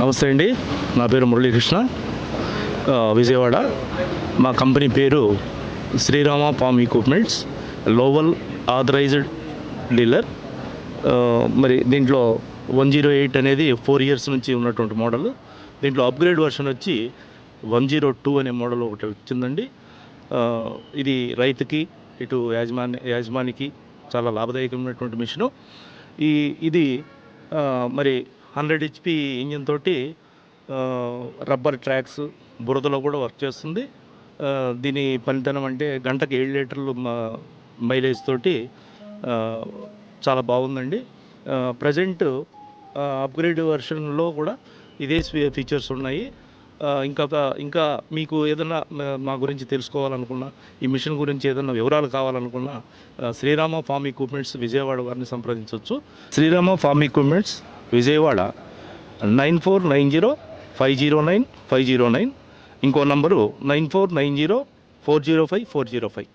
నమస్తే అండి. నా పేరు మురళీకృష్ణ, విజయవాడ. మా కంపెనీ పేరు శ్రీరామ ఫార్మ్ ఎక్విప్మెంట్స్, లోవల్ ఆథరైజ్డ్ డీలర్. మరి దీంట్లో 108 అనేది 4 ఇయర్స్ నుంచి ఉన్నటువంటి మోడల్. దీంట్లో అప్గ్రేడ్ వర్షన్ వచ్చి 102 అనే మోడల్ ఒకటి వచ్చిందండి. ఇది రైతుకి, ఇటు యాజమానికి చాలా లాభదాయకమైనటువంటి మిషను. ఇది మరి 100 HP ఇంజిన్ తోటి రబ్బర్ ట్రాక్స్, బురదలో కూడా వర్క్ చేస్తుంది. దీని పనితనం అంటే గంటకి 7 లీటర్లు మైలేజ్ తోటి చాలా బాగుందండి. ప్రజెంట్ అప్గ్రేడ్ వర్షన్లో కూడా ఇదే ఫీచర్స్ ఉన్నాయి. ఇంకా మీకు ఏదైనా మా గురించి తెలుసుకోవాలనుకున్నా, ఈ మిషన్ గురించి ఏదైనా వివరాలు కావాలనుకున్నా శ్రీరామ ఫార్మ్ ఎక్విప్మెంట్స్ విజయవాడ వారిని సంప్రదించవచ్చు. Srirama farm equipments Vijayawada 9490509509. ఇంకో నంబరు 9490405405.